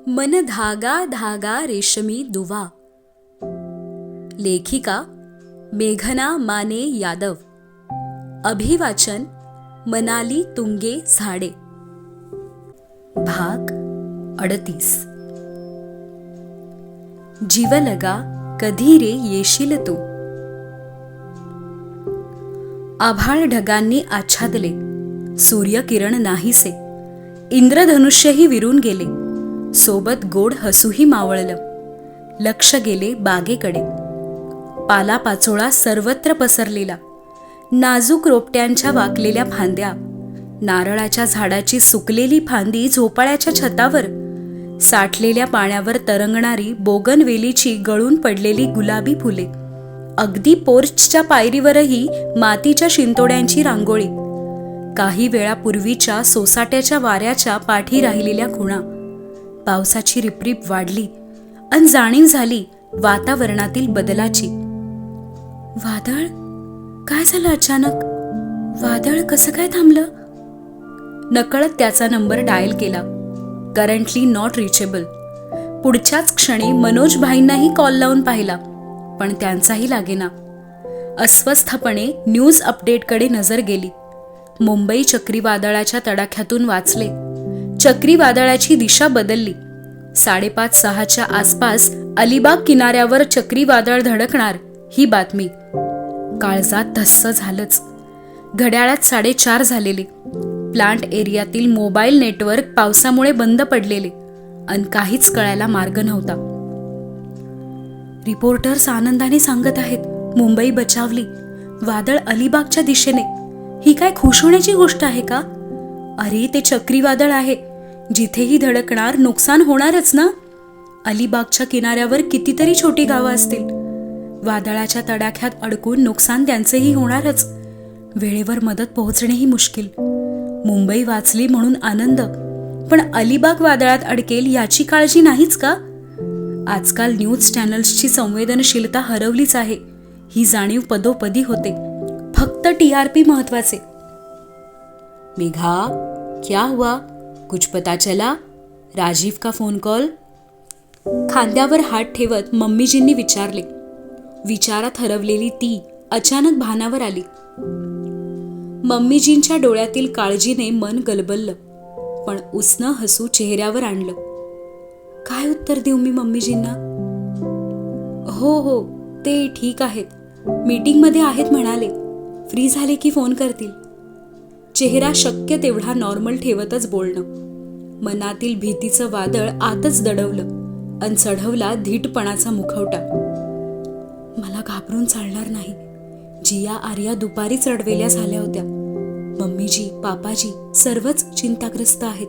मन धागा धागा रेशमी दुवा. लेखिका मेघना माने यादव. अभिवाचन मनाली तुंगे झाडे. भाग 38. जीवलगा कधी रे येशील तू. आभाळ ढगांनी आच्छादले. सूर्यकिरण नाहीसे. इंद्रधनुष्यही विरून गेले. सोबत गोड हसूही मावळलं. लक्ष गेले बागेकडे. पालापाचोळा सर्वत्र पसरलेला. नाजूक रोपट्यांच्या वाकलेल्या फांद्या, नारळाच्या झाडाची सुकलेली फांदी झोपाळ्याच्या छतावर, साठलेल्या पाण्यावर तरंगणारी बोगनवेलीची गळून पडलेली गुलाबी फुले, अगदी पोर्चच्या पायरीवरही मातीच्या शिंतोड्यांची रांगोळी, काही वेळापूर्वीच्या सोसाट्याच्या वाऱ्याच्या पाठी राहिलेल्या खुणा. पावसाची रिपरिप वाढली अन जाणीव झाली वातावरणातील बदलाची. वादळ? काय झालं अचानक? वादळ कसं काय थांबलं? नकळत त्याचा नंबर डायल केला. Currently not reachable. पुढच्याच क्षणी मनोज भाईंनाही कॉल लावून पाहिला, पण त्यांचाही लागेना. अस्वस्थपणे न्यूज अपडेटकडे नजर गेली. मुंबई चक्रीवादळाच्या तडाख्यातून वाचले. चक्रीवादळाची दिशा बदलली. 5:30-6च्या आसपास अलिबाग किनाऱ्यावर चक्रीवादळ धडकणार ही बातमी. काळजात धस्स झालंच. घड्याळात 4:30 झालेले. प्लांट एरियातील मोबाईल नेटवर्क पावसामुळे बंद पडलेले अन काहीच कळायला मार्ग नव्हता. रिपोर्टर्स आनंदाने सांगत आहेत, मुंबई बचावली. वादळ अलिबागच्या दिशेने. ही काय खुश होण्याची गोष्ट आहे का? अरे, ते चक्रीवादळ आहे. जिथेही धडकणार नुकसान होणारच ना. अलिबागच्या किनाऱ्यावर कितीतरी छोटी गावं असतील. वादळाच्या तडाख्यात अडकून नुकसान त्यांचेही होणारच. वेळेवर मदत पोहोचणेही मुश्किल. मुंबई वाचली म्हणून आनंद, पण अलिबाग वादळात अडकेल याची काळजी नाहीच का? आजकाल न्यूज चॅनल्सची संवेदनशीलता हरवलीच आहे, ही जाणीव पदोपदी होते. फक्त TRP महत्वाचे. मेघा, क्या हुआ? कुछ पता चला? राजीव का फोन कॉल? खांद्यावर हात ठेवत मम्मीजींनी विचारले. विचारात हरवलेली ती अचानक भानावर आली. मम्मीजींच्या डोळ्यातील काळजीने मन गलबललं, पण उसनं हसू चेहऱ्यावर आणलं. काय उत्तर देऊ मी मम्मीजींना? हो, ते ठीक आहेत. मीटिंगमध्ये आहेत म्हणाले. फ्री झाले की फोन करतील. चेहरा शक्य तेवढा नॉर्मल ठेवतच बोलणं. मनातील भीतीचं वादळ आतच दडवलं अन चढवला धीटपणाचा मुखवटा. मला घाबरून चालणार नाही. जिया आर्या दुपारीच रडवेल्या झाल्या होत्या. मम्मीजी, पापाजी सर्वच चिंताग्रस्त आहेत.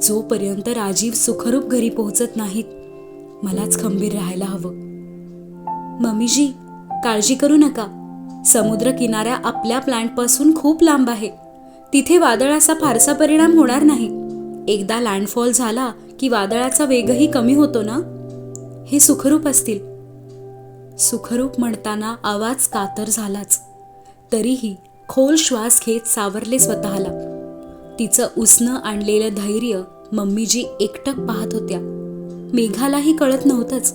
जोपर्यंत राजीव सुखरूप घरी पोहोचत नाहीत, मलाच खंबीर राहायला हवं. मम्मीजी, काळजी करू नका. समुद्र किनारा आपल्या प्लांटपासून खूप लांब आहे. तिथे वादळाचा फारसा परिणाम होणार नाही. एकदा लँडफॉल झाला की वादळाचा वेगही कमी होतो ना. हे सुखरूप असतील. सुखरूप म्हणताना आवाज कातर झालाच. तरीही खोल श्वास घेत सावरले स्वतःला. तिचं उसनं आणलेलं धैर्य मम्मीजी एकटक पाहत होत्या. मेघालाही कळत नव्हतंच.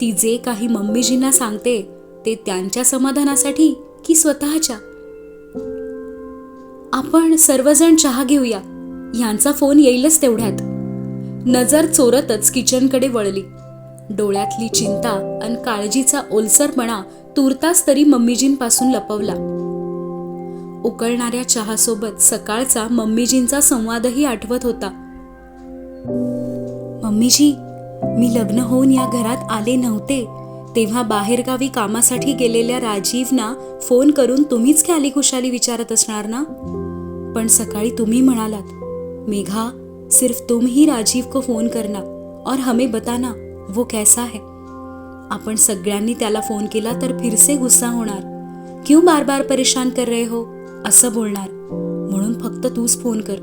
ती जे काही मम्मीजींना सांगते ते त्यांच्या समाधानासाठी की स्वतःच्या. आपण सर्वजण चहा घेऊया. ह्यांचा फोन येईलच तेवढ्यात. नजर चोरतच किचनकडे वळली. डोळ्यातली चिंता अन काळजीचा ओलसरपणा तूर्तास तरी मम्मीजींपासून लपवला. उकळणाऱ्या चहासोबत सकाळचा मम्मीजींचा संवादही आठवत होता. मम्मीजी, मी लग्न होऊन या घरात आले नव्हते तेव्हा बाहेरगावी कामासाठी गेलेल्या राजीवना फोन करून तुम्हीच ख्याली खुशाली विचारत असणार ना. पण सकाळी तुम्ही म्हणालात, मेघा, सिर्फ तुम ही राजीव को फोन करना और हमें बताना वो कैसा है. आपण सगळ्यांनी त्याला फोन केला तर फिरसे गुस्सा होणार. क्यों बार बार परेशान कर रहे हो असं बोलणार. म्हणून फक्त तूच फोन कर.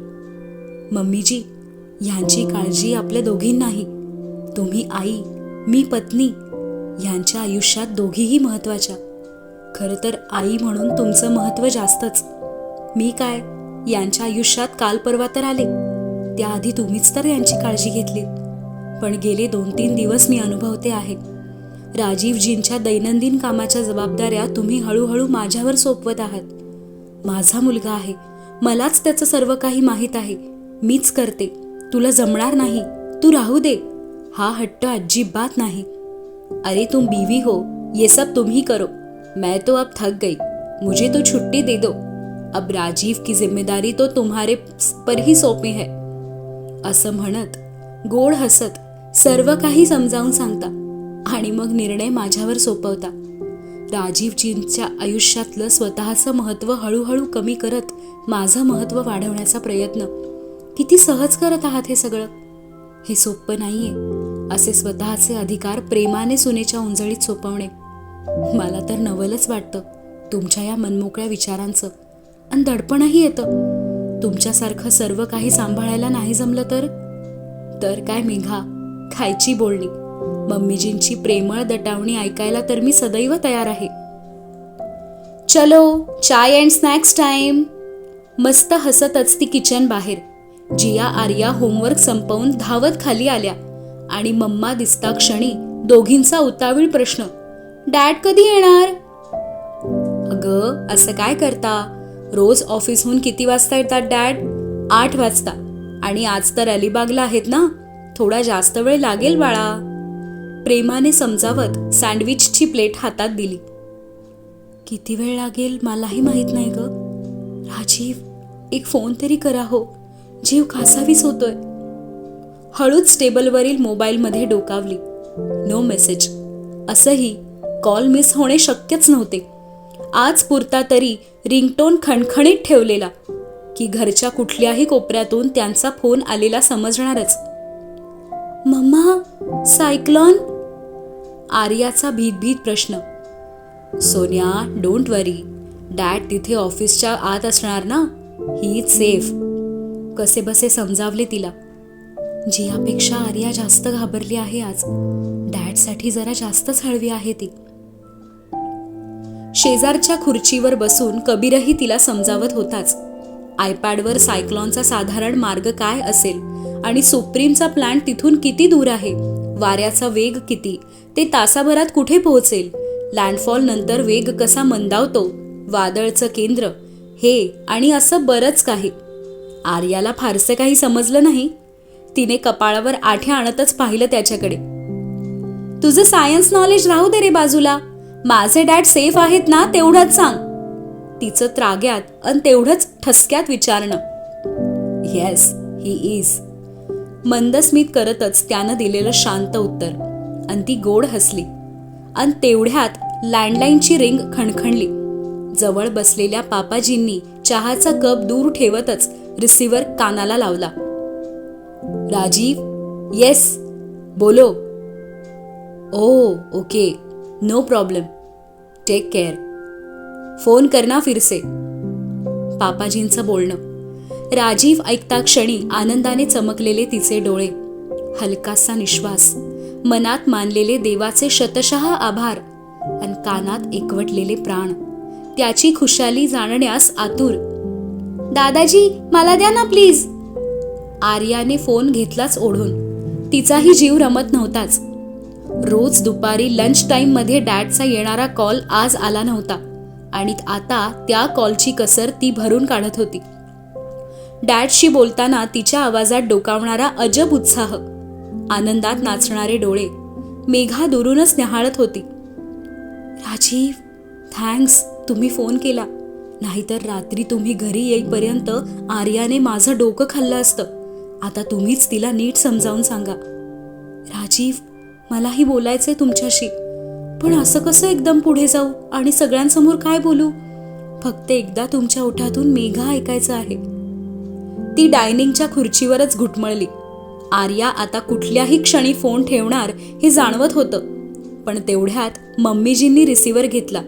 मम्मीजी, ह्यांची काळजी आपल्या दोघींनाही. तुम्ही आई, मी पत्नी. ह्यांच्या आयुष्यात दोघीही महत्वाच्या. खरं तर आई म्हणून तुमचं महत्व जास्तच. मी काय, यांच्या आयुष्यात काल परवा तर आले. त्याआधी तुम्हीच तर यांची काळजी घेतली. पण गेले 2-3 दिवस मी अनुभवते आहे. राजीवजींच्या दैनंदिन कामाच्या जबाबदाऱ्या तुम्ही हळूहळू माझ्यावर सोपवत आहात. माझा मुलगा आहे, मलाच त्याचं सर्व काही माहीत आहे. मीच करते. तुला जमणार नाही, तू राहू दे, हा हट्ट अजिबात नाही. अरे तुम बीवी हो, ये सब तुम ही करो, मैं तो अब थक गई, मुझे तो छुट्टी दे दो. अब राजीव की जिम्मेदारी तो तुम्हारे पर ही सौंपी है. असं म्हणत गोड हसत सर्व काही समजावून सांगता आणि मग निर्णय माझ्यावर सोपवता. राजीवजींच्या आयुष्यातलं स्वतःचं महत्त्व हळूहळू कमी करत माझं महत्त्व वाढवण्याचा प्रयत्न. किती सहज करत आहात हे सगळं. हे सोपं नाहीये, असे स्वतःचे अधिकार प्रेमाने सुनेच्या उंजळीत सोपवणे. मला तर नवलच वाटतं तुमच्या या मनमोकळ्या विचारांचं. आणि दडपणही येतं. तुमच्यासारखं सर्व काही सांभाळायला नाही जमलं तर काय मेघा, खायची बोलणी, मम्मीजींची प्रेमळ दटावणी ऐकायला तर मी सदैव तयार आहे. चलो चाय अँड स्नॅक्स टाइम. मस्त हसतच ती किचन बाहेर. जिया आर्या होमवर्क संपवून धावत खाली आल्या आणि मम्मा दिसता क्षणी दोघींचा उतावीळ प्रश्न, डॅड कधी येणार? अगं असं काय करता? रोज ऑफिसहून किती वाजता येतात डॅड? 8 वाजता. आणि आज तर अलिबागला आहेत ना, थोडा जास्त वेळ लागेल बाळा. प्रेमाने समजावत सँडविचची प्लेट हातात दिली. किती वेळ लागेल मलाही माहित नाही ग. राजीव, एक फोन तरी करा हो, जीव कासावीस होतोय. हळूच टेबलवरील मोबाईलमध्ये डोकावली. No message. असंही कॉल मिस होणे शक्यच नव्हते. आज पुरता तरी रिंगटोन खणखणीत ठेवलेला की घरच्या कुठल्याही कोपऱ्यातून त्यांचा फोन आलेला समजणारच. Mamma, cyclone? आर्याचा भीत प्रश्न. सोन्या, डोंट वरी, डॅड तिथे ऑफिसच्या आत असणार ना, ही इज सेफ. कसे बसे समजावले तिला. जियापेक्षा आर्या जास्त घाबरली आहे आज. डॅडसाठी जरा जास्तच हळवी आहे ती. शेजारच्या खुर्चीवर बसून कबीरही तिला समजावत होताच. आयपॅडवर सायक्लॉनचा साधारण मार्ग काय असेल आणि सुप्रीमचा प्लॅन तिथून किती दूर आहे, वाऱ्याचा वेग किती, ते तासाभरात कुठे पोहोचेल, लँडफॉल नंतर वेग कसा मंदावतो, वादळचं केंद्र, हे आणि असं बरंच काही. आर्याला फारसे काही समजलं नाही. तिने कपाळावर आठ्या आणतच पाहिलं त्याच्याकडे. तुझं सायन्स नॉलेज राहू दे रे बाजूला, माझे डॅड सेफ आहेत ना तेवढंच सांग. तिचं त्राग्यात अन तेवढंच ठसक्यात विचारणं. Yes, he is. मंदस्मित करतच त्यानं दिलेलं शांत उत्तर. अन ती गोड हसली. अन तेवढ्यात लँडलाईनची रिंग खणखणली. जवळ बसलेल्या पापाजींनी चहाचा कप दूर ठेवतच रिसिव्हर कानाला लावला. राजीव, येस, बोलो. Oh okay, no problem, take care, phone करना फिर से. पापाजींचं बोलणं. राजीव ऐकता क्षणी आनंदाने चमकलेले तिचे डोळे, हलकासा निश्वास, मनात मानलेले देवाचे शतशः आभार आणि कानात एकवटलेले प्राण, त्याची खुशाली जाणण्यास आतुर. दादाजी, मला द्या ना प्लीज. आर्याने फोन घेतलाच ओढून. तिचाही जीव रमत नव्हताच. रोज दुपारी लंच टाइम मध्ये डॅडचा येणारा कॉल आज आला नव्हता आणि आता त्या कॉलची कसर ती भरून काढत होती. डॅडशी बोलताना तिच्या आवाजात डोकावणारा अजब उत्साह, आनंदात नाचणारे डोळे. मेघा दुरूनच न्याहाळत होती. राजीव, थँक्स, तुम्ही फोन केला. नाहीतर रात्री तुम्ही घरी येईपर्यंत आर्याने माझं डोकं खाल्लं असतं. आता तुम्हीच तिला नीट समजावून सांगा. राजीव, मलाही बोलायचंय तुमच्याशी, पण असं कसं एकदम पुढे जाऊ आणि सगळ्यांसमोर काय बोलू? फक्त एकदा तुमच्या ओठातून मेघा ऐकायचं आहे. ती डायनिंगच्या खुर्चीवरच घुटमळली. आर्या आता कुठल्याही क्षणी फोन ठेवणार हे जाणवत होतं. पण तेवढ्यात मम्मीजींनी रिसिव्हर घेतला.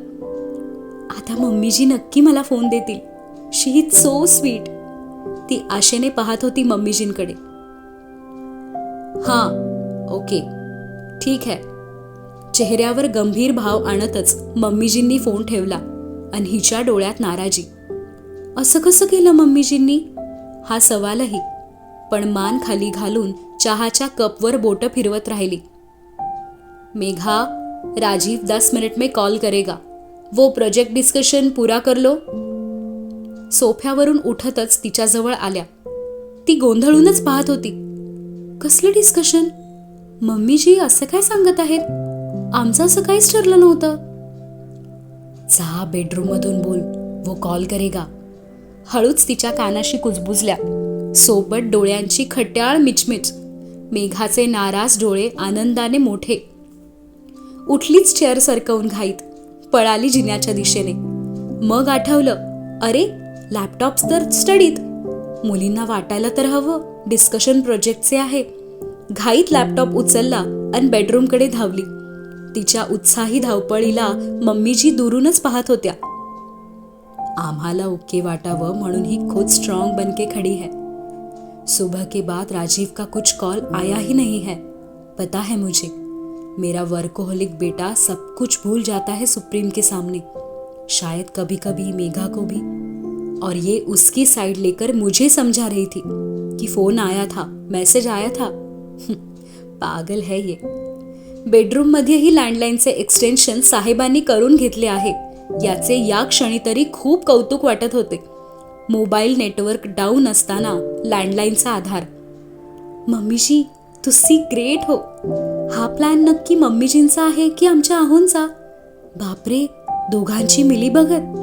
आता मम्मीजी नक्की मला फोन देतील. शी इज सो स्वीट. ती आशेने पाहत होती मम्मीजींकडे. हां, ओके, ठीक है. चेहऱ्यावर गंभीर भाव आणतच मम्मीजींनी फोन ठेवला आणि हिच्या डोळ्यात नाराजी. असं कसं केलं मम्मीजींनी? हा सवालही. पण मान खाली घालून चहाच्या कपवर बोटं फिरवत राहिली. मेघा, राजीव 10 मिनट में कॉल करेगा. वो प्रोजेक्ट डिस्कशन पूरा कर लो. सोफ्यावरून उठतच तिच्याजवळ आल्या. ती गोंधळूनच पाहत होती. कसलं डिस्कशन? मम्मीजी असं काय सांगत आहेत? आमचं असं काहीच ठरलं नव्हतं. जा बेडरूम मधून बोल, वो कॉल करेगा. हळूच तिच्या कानाशी कुजबुजल्या. सोबत डोळ्यांची खट्याळ मिचमिच. मेघाचे नाराज डोळे आनंदाने मोठे. उठलीच चेअर सरकवून घाईत पळाली जिन्याच्या दिशेने. मग आठवलं, अरे लॅपटॉप तर स्टडीत. मुलींना वाटायला तर हवं डिस्कशन प्रोजेक्टचे आहे. घाईत लॅपटॉप उचलला आणि बेडरूमकडे धावली. तिच्या उत्साही धावपळीला मम्मीजी दुरूनच पाहत होत्या. आम्हाला ओके वाटावं म्हणून ही खुद स्ट्रॉन्ग बनके खड़ी है. सुबह के बाद राजीव का कुछ कॉल आया ही नहीं है. पता है मुझे, मेरा वर्कोहोलिक बेटा सब कुछ भूल जाता है सुप्रीम के सामने. शायद कभी कभी मेघा को भी. और ये उसकी साइड लेकर मुझे समझा रही थी कि फोन आया था, मैसेज आया था. पागल है ये. बेडरूम मध्येही लँडलाईनचे एक्सटेन्शन साहेबांनी करून घेतले आहे याचे या क्षणी तरी खूप कौतुक वाटत होते. मोबाईल नेटवर्क डाऊन असताना लँडलाईनचा आधार. मम्मीजी तुझी ग्रेट हो. हा प्लॅन नक्की मम्मीजींचा आहे की आमच्या आहोंचा? बापरे, दोघांची मिली बघत.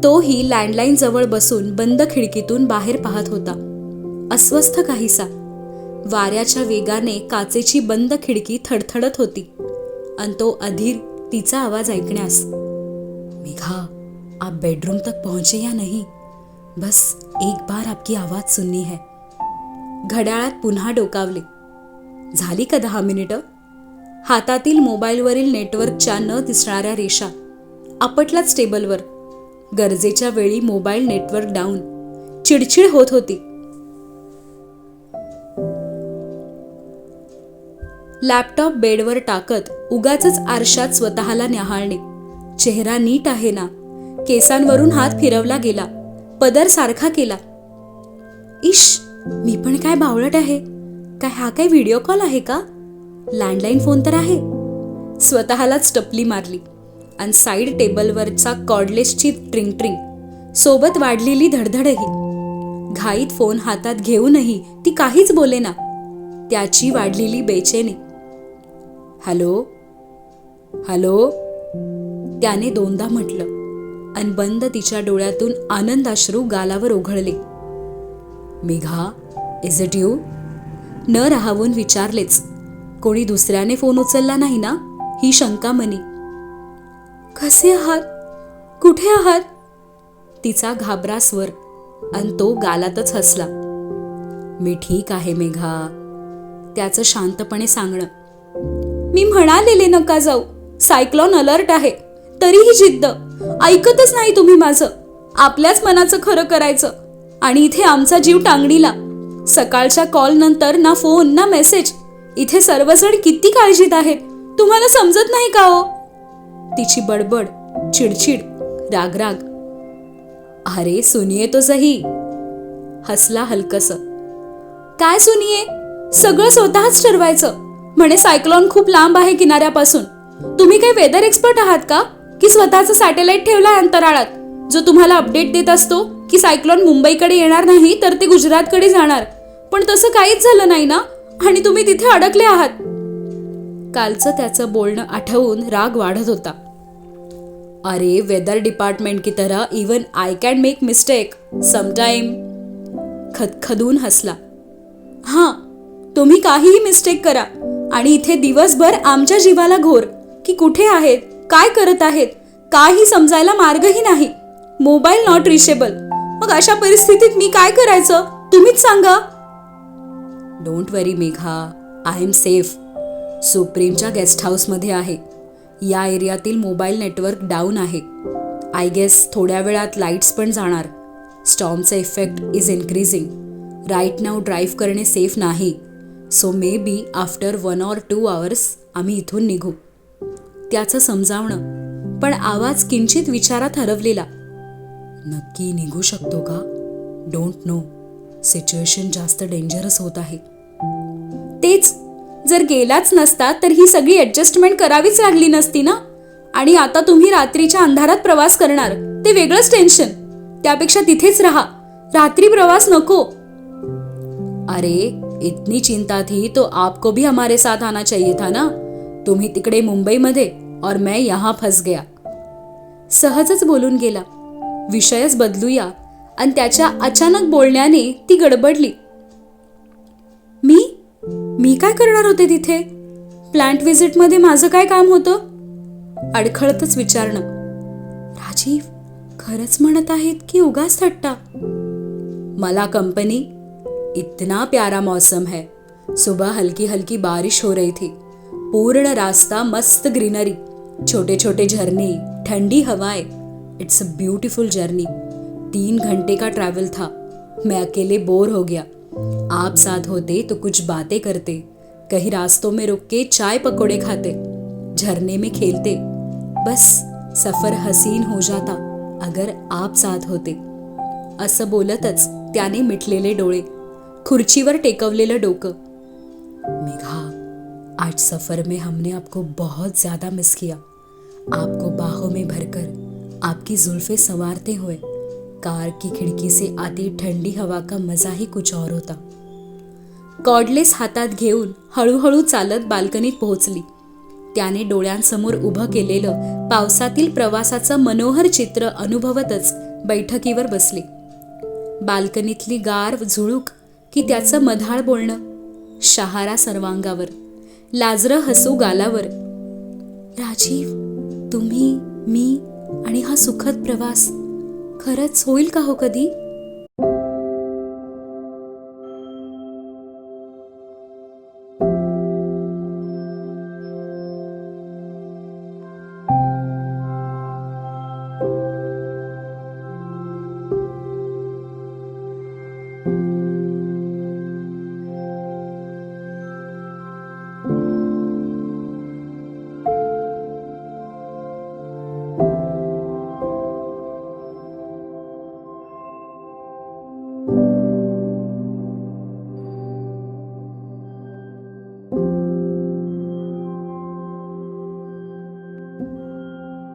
तोही लँडलाईन जवळ बसून बंद खिडकीतून बाहेर पाहत होता. अस्वस्थ काहीसा. वाऱ्याच्या वेगाने काचेची बंद खिडकी थडथडत होती आणि तो अधीर तिचा आवाज ऐकण्यास. मेघा, आप बेडरूम तक पहुंचे या नहीं? बस एक बार आपकी आवाज सुननी है. घड्याळात पुन्हा डोकावले. झाली का 10 मिनिटं? हातातील मोबाईलवरील नेटवर्कच्या न दिसणाऱ्या रेषा. आपटलाच टेबलवर. गरजेच्या वेळी मोबाईल नेटवर्क डाऊन. चिडचिड होत होती. लॅपटॉप बेडवर टाकत उगाचच आरशात स्वतःला न्याहाळणे. चेहरा नीट आहे ना? केसांवरून हात फिरवला गेला. पदर सारखा केला. इश, मी पण काय बावळट आहे काय? हा काय व्हिडिओ कॉल आहे का? लँडलाईन फोन तर आहे. स्वतःलाच टपली मारली आणि साईड टेबलवरचा कॉर्डलेसची ट्रिंग ट्रिंग सोबत वाढलेली धडधडही. घाईत फोन हातात घेऊनही ती काहीच बोलेना. त्याची वाढलेली बेचैनी. हॅलो हॅलो, त्याने 2दा म्हटलं आणि बंद तिच्या डोळ्यातून आनंदाश्रू गालावर ओघळले. Megha, is it you? न राहावून विचारलेच. कोणी दुसऱ्याने फोन उचलला नाही ना ही शंका मनी. कसे आहात? कुठे आहात? तिचा घाबरा स्वर आणि तो गालातच हसला. मी ठीक आहे मेघा, त्याचं शांतपणे सांगणं. मी म्हणालेले नका जाऊ, सायक्लॉन अलर्ट आहे. तरीही जिद्द. ऐकतच नाही तुम्ही माझं. आपल्याच मनाचं खरं करायचं आणि इथे आमचा जीव टांगणीला. सकाळच्या कॉल नंतर ना फोन ना मेसेज. इथे सर्वजण किती काळजीत आहेत, तुम्हाला समजत नाही का हो? तिची बडबड, चिडचिड, रागराग. अरे सुनिये तो सही. हसला हलकस. काय सुनिये? सगळं स्वतःच ठरवायचं. म्हणे सायक्लॉन खूप लांब आहे किनाऱ्यापासून. तुम्ही काही वेदर एक्सपर्ट आहात का की स्वतःचा सॅटेलाइट ठेवलाय अंतराळात जो तुम्हाला अपडेट देत असतो की सायक्लॉन मुंबईकडे येणार नाही तर ते गुजरातकडे जाणार? पण तसं काहीच झालं नाही ना आणि तुम्ही तिथे अडकले आहात. कालचं त्याचं बोलणं आठवून राग वाढत होता. अरे वेदर डिपार्टमेंट की तरह even I can make mistake sometime. खदखदून हसला. हां, तुम्ही काहीही मिस्टेक करा आणि इथे दिवसभर आमच्या जीवाला घोर की कुठे आहेत, काय करत आहेत, काही समजायला मार्गही नाही. Mobile not reachable. मग अशा परिस्थितीत मी काय करायचं तुम्हीच सांगा. Don't worry Megha, I am safe. सुप्रीमच्या गेस्ट हाऊसमध्ये आहे. या एरियातील मोबाईल नेटवर्क डाऊन आहे. आय गेस थोड्या वेळात लाईट्स पण जाणार. स्टॉर्मचा effect is increasing. Right now drive करणे सेफ नाही. So maybe after 1 or 2 hours आम्ही इथून निघू. त्याचं समजावणं, पण आवाज किंचित विचारात हरवलेला. नक्की निघू शकतो का? Don't know. सिच्युएशन जास्त डेंजरस होत आहे. तेच, जर गेलाच नसता तर ही सगळी ऍडजस्टमेंट करावीच लागली नसती ना. आणि आता तुम्ही रात्रीच्या अंधारात प्रवास करणार, ते वेगळंच टेन्शन. त्यापेक्षा तिथेच राहा, रात्री प्रवास नको. अरे इतनी चिंता थी तो आपको भी हमारे साथ आना चाहिए था ना. तुम्ही तिकडे मुंबईमध्ये और मैं यहाँ फंस गया. सहजच बोलून गेला. विषयच बदलूया. आणि त्याच्या अचानक बोलण्याने ती गडबडली. मी काय करणार होते तिथे? प्लांट व्हिजिटमध्ये माझं काय काम होतं? अडखळतच विचारणं. राजीव खरंच म्हणत आहेत की उगाच थट्टा? मला कंपनी. इतना प्यारा मौसम है. सुबह हल्की हल्की बारिश हो रही थी. पूर्ण रास्ता मस्त ग्रीनरी, छोटे छोटे झरने, ठंडी हवाएं. It's a beautiful journey. 3 घंटे का ट्रैवल था. मैं अकेले बोर हो गया. आप साथ होते तो कुछ बातें करते, कहीं रास्तों में रुक के चाय पकौड़े खाते, झरने में खेलते. बस सफर हसीन हो जाता अगर आप साथ होते. असं बोलतच त्याने मिटलेले डोळे, खुर्चीवर टेकवलेलं डोकं. मेघा, आज सफर में हमने आपको बहुत ज्यादा मिस किया. आपको बाहों में भरकर आपकी जुल्फे संवारते हुए कार की खिड़की से आती ठंडी हवा का मजा ही कुछ और होता. कॉर्डलेस हातात घेऊन हळूहळू चालत बाल्कनीत पोहोचली. त्याने डोळ्यांसमोर उभं केलेलं पावसातील प्रवासाचं मनोहर चित्र अनुभवतच बैठकीवर बसली. बाल्कनीतली गार झुळूक की त्याचं मधाळ बोलणं, शहारा सर्वांगावर, लाजरं हसू गालावर. राजीव, तुम्ही, मी आणि हा सुखद प्रवास खरंच होईल का हो कधी?